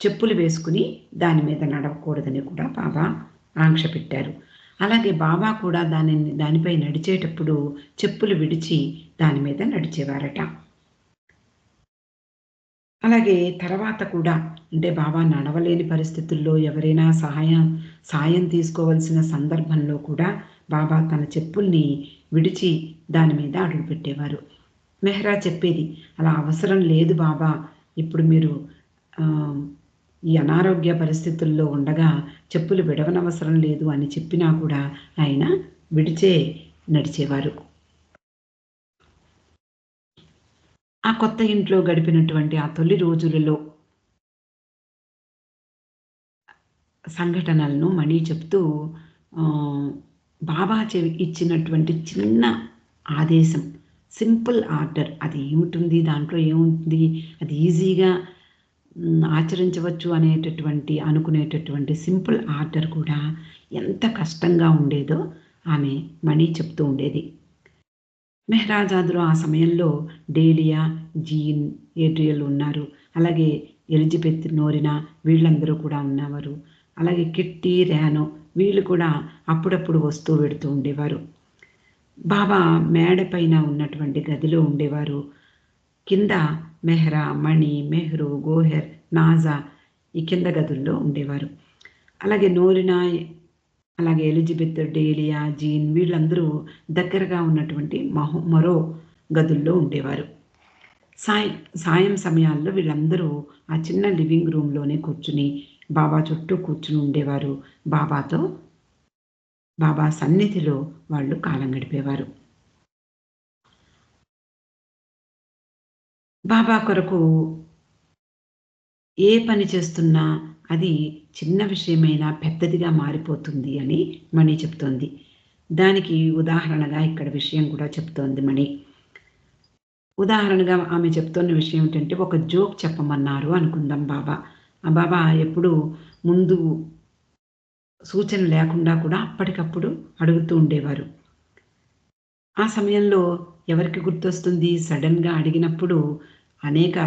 చెప్పులు వేసుకుని దాని మీద నడవకూడదని కూడా బాబా ఆంక్ష పెట్టారు. అలాగే బాబా కూడా దానిపై నడిచేటప్పుడు చెప్పులు విడిచి దాని మీద నడిచేవారట. అలాగే తర్వాత కూడా అంటే బాబా నడవలేని పరిస్థితుల్లో ఎవరైనా సాయం తీసుకోవాల్సిన సందర్భంలో కూడా బాబా తన చెప్పుల్ని విడిచి దాని మీద అడుగుపెట్టేవారు. మెహ్రా చెప్పేది, "అలా అవసరం లేదు బాబా. ఇప్పుడు మీరు ఈ అనారోగ్య పరిస్థితుల్లో ఉండగా చెప్పులు విడవనవసరం లేదు" అని చెప్పినా కూడా ఆయన విడిచే నడిచేవారు. ఆ కొత్త ఇంట్లో గడిపినటువంటి ఆ తొలి రోజులలో సంఘటనలను మణి చెప్తూ ఆహ్, బాబా ఇచ్చినటువంటి చిన్న ఆదేశం, సింపుల్ ఆర్డర్ అది ఏముంటుంది? దాంట్లో ఏముంది? అది ఈజీగా ఆచరించవచ్చు అనుకునేటటువంటి సింపుల్ ఆర్డర్ కూడా ఎంత కష్టంగా ఉండేదో ఆమె మణి చెప్తూ ఉండేది. మెహ్రాజాద్‌లో ఆ సమయంలో డేలియా, జీన్, ఏడ్రియల్ ఉన్నారు. అలాగే ఎలిజబెత్, నోరినా వీళ్ళందరూ కూడా ఉన్నవారు. అలాగే కిట్టి, ర్యానో వీళ్ళు కూడా అప్పుడప్పుడు వస్తూ వెడుతూ ఉండేవారు. బాబా మేడ పైన ఉన్నటువంటి గదిలో ఉండేవారు. కింద మెహ్రా, మణి, మెహ్రు, గోహెర్, నాజా ఈ కింద గదుల్లో ఉండేవారు. అలాగే నోరినా, అలాగే ఎలిజబెత్, డేలియా, జీన్ వీళ్ళందరూ దగ్గరగా ఉన్నటువంటి మరో గదుల్లో ఉండేవారు. సాయం సమయాల్లో వీళ్ళందరూ ఆ చిన్న లివింగ్ రూమ్‌లోనే కూర్చుని బాబా చుట్టూ కూర్చుని ఉండేవారు. బాబా సన్నిధిలో వాళ్ళు కాలం గడిపేవారు. బాబా కొరకు ఏ పని చేస్తున్నా అది చిన్న విషయమైనా పెద్దదిగా మారిపోతుంది అని మణి చెప్తోంది. దానికి ఉదాహరణగా ఇక్కడ విషయం కూడా చెప్తోంది మణి. ఉదాహరణగా ఆమె చెప్తున్న విషయం ఏంటంటే, ఒక జోక్ చెప్పమన్నారు అనుకుందాం బాబా. ఆ బాబా ఎప్పుడూ ముందు సూచన లేకుండా కూడా అప్పటికప్పుడు అడుగుతూ ఉండేవారు. ఆ సమయంలో ఎవరికి గుర్తొస్తుంది? సడెన్‌గా అడిగినప్పుడు అనేక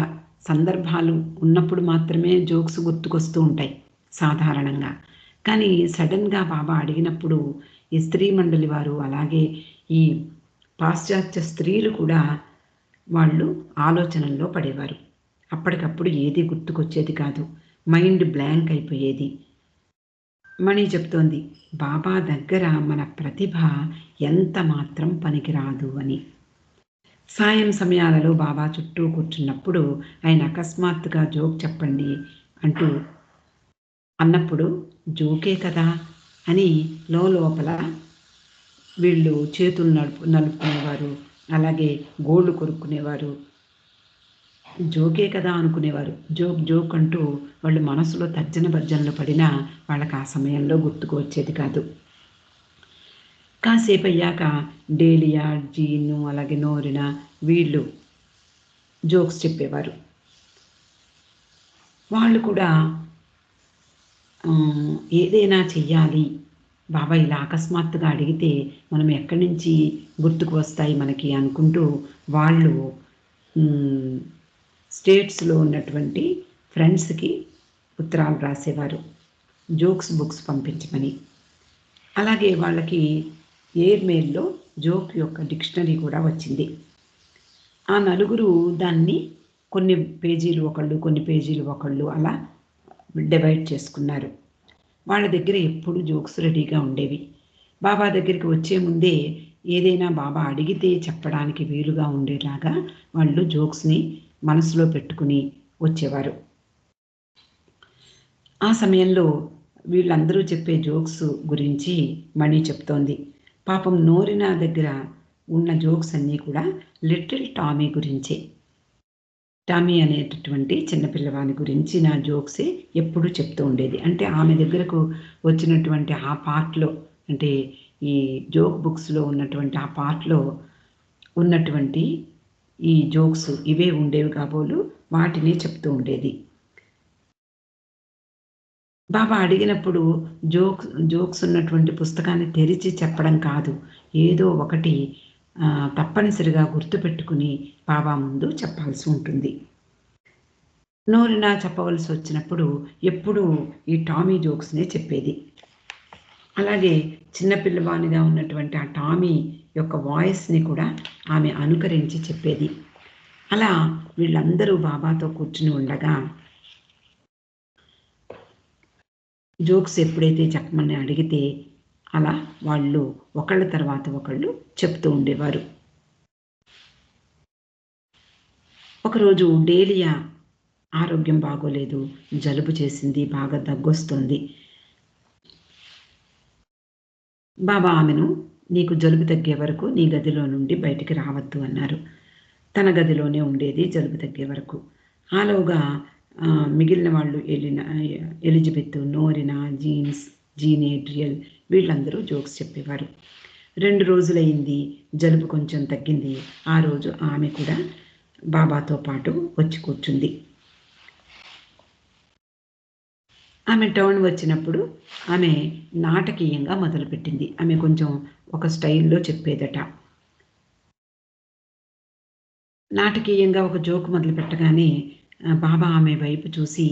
సందర్భాలు ఉన్నప్పుడు మాత్రమే జోక్స్ గుర్తుకొస్తూ ఉంటాయి సాధారణంగా. కానీ సడెన్‌గా బాబా అడిగినప్పుడు ఈ స్త్రీ మండలి వారు అలాగే ఈ పాశ్చాత్య స్త్రీలు కూడా వాళ్ళు ఆలోచనల్లో పడేవారు. అప్పటికప్పుడు ఏది గుర్తుకొచ్చేది కాదు. మైండ్ బ్లాంక్ అయిపోయేది. మణి చెప్తోంది, బాబా దగ్గర మన ప్రతిభ ఎంత మాత్రం పనికిరాదు అని. సాయం సమయాలలో బాబా చుట్టూ కూర్చున్నప్పుడు ఆయన అకస్మాత్తుగా జోక్ చెప్పండి అంటూ అన్నప్పుడు జోకే కదా అని లోపల వీళ్ళు చేతులు నలుపుకునేవారు. అలాగే గోళ్ళు కొరుక్కునేవారు. జోకే కదా అనుకునేవారు. జోక్ అంటూ వాళ్ళు మనసులో తర్జన భర్జనలు పడినా వాళ్ళకి ఆ సమయంలో గుర్తుకు వచ్చేది కాదు. కాసేపయ్యాక డేలియా, జీను అలాగే నోరినా వీళ్ళు జోక్స్ చెప్పేవారు. వాళ్ళు కూడా ఏదైనా చెయ్యాలి. బాబా ఇలా అకస్మాత్తుగా అడిగితే మనం ఎక్కడి నుంచి గుర్తుకు వస్తాయి మనకి అనుకుంటూ వాళ్ళు స్టేట్స్‌లో ఉన్నటువంటి ఫ్రెండ్స్‌కి ఉత్తరాలు రాసేవారు. బుక్స్ పంపించమని. అలాగే వాళ్ళకి ఎయిర్‌మెయిల్‌లో జోక్ యొక్క డిక్షనరీ కూడా వచ్చింది. ఆ నలుగురు దాన్ని కొన్ని పేజీలు ఒకళ్ళు, కొన్ని పేజీలు ఒకళ్ళు అలా డివైడ్ చేసుకున్నారు. వాళ్ళ దగ్గర ఎప్పుడు జోక్స్ రెడీగా ఉండేవి. బాబా దగ్గరికి వచ్చే ముందే ఏదైనా బాబా అడిగితే చెప్పడానికి వీలుగా ఉండేలాగా వాళ్ళు జోక్స్‌ని మనసులో పెట్టుకుని వచ్చేవారు. ఆ సమయంలో వీళ్ళందరూ చెప్పే జోక్స్ గురించి మణి చెప్తోంది. పాపం నోరినా దగ్గర ఉన్న జోక్స్ అన్నీ కూడా లిటిల్ టామీ గురించే. టామీ అనేటటువంటి చిన్న పిల్లవాని గురించి నా జోక్సే ఎప్పుడూ చెప్తూ ఉండేది. అంటే ఆమె దగ్గరకు వచ్చినటువంటి ఆ పార్ట్‌లో, అంటే ఈ జోక్ బుక్స్‌లో ఉన్నటువంటి ఆ పార్ట్‌లో ఉన్నటువంటి ఈ జోక్స్ ఇవే ఉండేవి కాబోలు వాటిని చెప్తూ ఉండేది. బాబా అడిగినప్పుడు జోక్స్ ఉన్నటువంటి పుస్తకాన్ని తెరిచి చెప్పడం కాదు. ఏదో ఒకటి తప్పనిసరిగా గుర్తుపెట్టుకుని బాబా ముందు చెప్పాల్సి ఉంటుంది. నోరినా చెప్పవలసొచ్చినప్పుడు ఎప్పుడూ ఈ టామీ జోక్స్‌నే చెప్పేది. అలాగే చిన్న పిల్లవానిగా ఉన్నటువంటి ఆ టామీ యొక్క వాయిస్‌ని కూడా ఆమె అనుకరించి చెప్పేది. అలా వీళ్ళందరూ బాబాతో కూర్చుని ఉండగా జోక్స్ ఎప్పుడైతే చెప్పమని అడిగితే అలా వాళ్ళు ఒకళ్ళ తర్వాత ఒకళ్ళు చెప్తూ ఉండేవారు. ఒకరోజు డేలియా ఆరోగ్యం బాగోలేదు. జలుబు చేసింది. బాగా దగ్గొస్తుంది. బాబా ఆమెను నీకు జలుబు తగ్గే వరకు నీ గదిలో నుండి బయటికి రావద్దు అన్నారు. తన గదిలోనే ఉండేది జలుబు తగ్గే వరకు. ఆలోగా మిగిలిన వాళ్ళు ఎలిజబెత్, నోరినా, జీన్ ఏడ్రియల్ వీళ్ళందరూ జోక్స్ చెప్పేవారు. 2 రోజులయింది. జలుబు కొంచెం తగ్గింది. ఆ రోజు ఆమె కూడా బాబాతో పాటు వచ్చి కూర్చుంది. ఆమె టర్న్ వచ్చినప్పుడు ఆమె నాటకీయంగా మొదలుపెట్టింది. ఆమె కొంచెం ఒక స్టైల్‌లో చెప్పేదట. నాటకీయంగా ఒక జోక్ మొదలుపెట్టగానే బాబా ఆమె వైపు చూసి,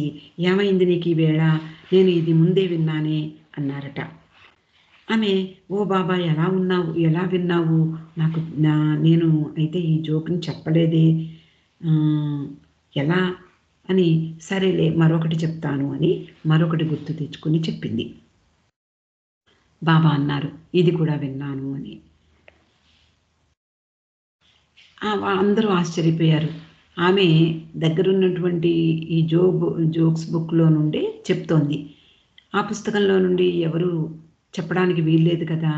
"ఏమైంది నీకు ఈ వేళ? నేను ఇది ముందే విన్నానే" అన్నారట. ఆమె, "ఓ బాబా ఎలా ఉన్నావు? ఎలా విన్నావు? నాకు నేను అయితే ఈ జోక్‌ని చెప్పలేదే. ఎలా?" అని, "సరేలే మరొకటి చెప్తాను" అని మరొకటి గుర్తు తెచ్చుకొని చెప్పింది. బాబా అన్నారు, "ఇది కూడా విన్నాను" అని. అందరూ ఆశ్చర్యపోయారు. ఆమె దగ్గరున్నటువంటి ఈ జోక్స్ బుక్‌లో నుండే చెప్తోంది. ఆ పుస్తకంలో నుండి ఎవరు చెప్పడానికి వీల్లేదు కదా!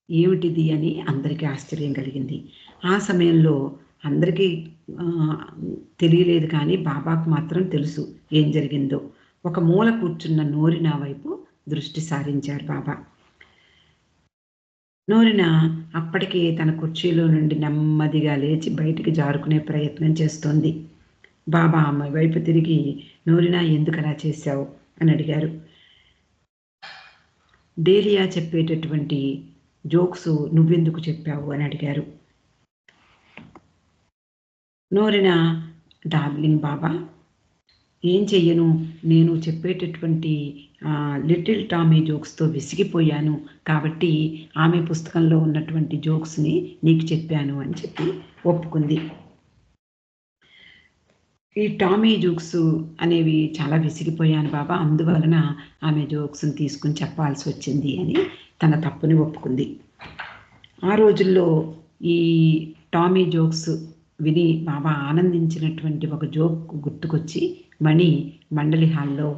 ఏమిటిది అని అందరికీ ఆశ్చర్యం కలిగింది. ఆ సమయంలో అందరికీ ఆహ్, తెలియలేదు కానీ బాబాకు మాత్రం తెలుసు ఏం జరిగిందో. ఒక మూల కూర్చున్న నోరినా వైపు దృష్టి సారించారు బాబా. నూరిన అప్పటికే తన కుర్చీలో నుండి నెమ్మదిగా లేచి బయటికి జారుకునే ప్రయత్నం చేస్తోంది. బాబా ఆమె వైపు తిరిగి, "నూరినా ఎందుకలా చేశావు?" అని అడిగారు. డేలియా చెప్పేటటువంటి జోక్స్ నువ్వెందుకు చెప్పావు అని అడిగారు. నూరిన, "డార్లింగ్ బాబా, ఏం చెయ్యను. నేను చెప్పేటటువంటి లిటిల్ టామీ జోక్స్‌తో విసిగిపోయాను. కాబట్టి ఆమె పుస్తకంలో ఉన్నటువంటి జోక్స్‌ని నీకు చెప్పాను" అని చెప్పి ఒప్పుకుంది. ఈ టామీ జోక్స్ అనేవి చాలా విసిగిపోయాను బాబా. అందువలన ఆమె జోక్స్‌ని తీసుకొని చెప్పాల్సొచ్చింది అని తన తప్పుని ఒప్పుకుంది. ఆ రోజుల్లో ఈ టామీ జోక్స్ విని బాబా ఆనందించినటువంటి ఒక జోక్ గుర్తుకొచ్చి మణి మండలి హాల్‌లో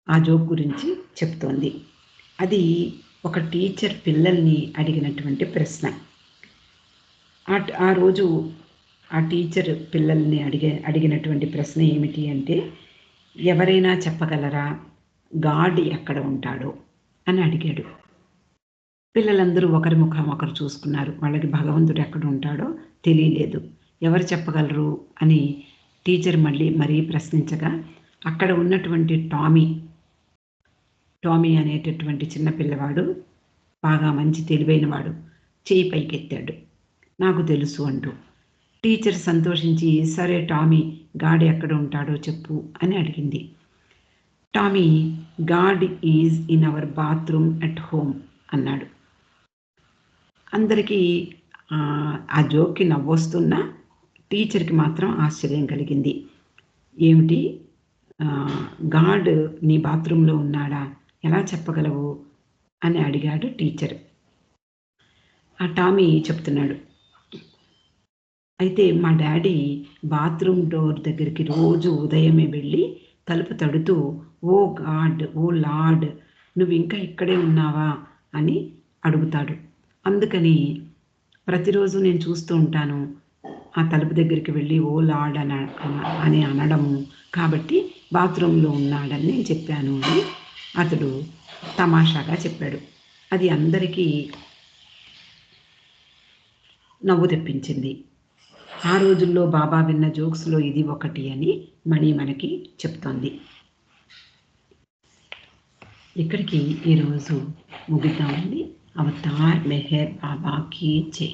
ఆ జోక్ గురించి చెప్తోంది. అది ఒక టీచర్ పిల్లల్ని అడిగినటువంటి ప్రశ్న. ఆ రోజు ఆ టీచర్ పిల్లల్ని అడిగినటువంటి ప్రశ్న ఏమిటి అంటే, ఎవరైనా చెప్పగలరా గాడ్ ఎక్కడ ఉంటాడో అని అడిగాడు. పిల్లలందరూ ఒకరి ముఖం ఒకరు చూసుకున్నారు. వాళ్ళకి భగవంతుడు ఎక్కడ ఉంటాడో తెలియలేదు. ఎవరు చెప్పగలరు అని టీచర్ మరీ ప్రశ్నించగా, అక్కడ ఉన్నటువంటి టామీ అనేటటువంటి చిన్న పిల్లవాడు, బాగా మంచి తెలివైనవాడు, చెయ్యి పైకెత్తాడు. నాకు తెలుసు అంటూ. టీచర్ సంతోషించి, "సరే టామీ, గాడ్ ఎక్కడ ఉంటాడో చెప్పు" అని అడిగింది. Tommy, "God is in our bathroom at home" అన్నాడు. అందరికీ ఆ జోక్‌కి నవ్వొస్తున్నా టీచర్‌కి మాత్రం ఆశ్చర్యం కలిగింది. "ఏమిటి? గాడ్ నీ బాత్రూమ్‌లో ఉన్నాడా? ఎలా చెప్పగలవు?" అని అడిగాడు టీచర్. ఆ టామీ చెప్తున్నాడు. "అయితే మా డ్యాడీ బాత్రూమ్ డోర్ దగ్గరికి రోజు ఉదయమే వెళ్ళి తలుపు తడుతూ, 'ఓ గాడ్! ఓ లార్డ్! నువ్వింకా ఇక్కడే ఉన్నావా?' అని అడుగుతాడు. అందుకని ప్రతిరోజు నేను చూస్తూ ఉంటాను. ఆ తలుపు దగ్గరికి వెళ్ళి ఓ లార్డ్ అని అనడము. కాబట్టి బాత్రూంలో ఉన్నాడని నేను చెప్పాను అని అతడు తమాషాగా చెప్పాడు. అది అందరికీ నవ్వు తెప్పించింది. ఆ రోజుల్లో బాబా విన్న జోక్స్‌లో ఇది ఒకటి అని మణి మనకి చెప్తోంది. ఇక్కడికి ఈరోజు ముగిద్దామండి. అవతార్ మెహర్ బాబాకి జై.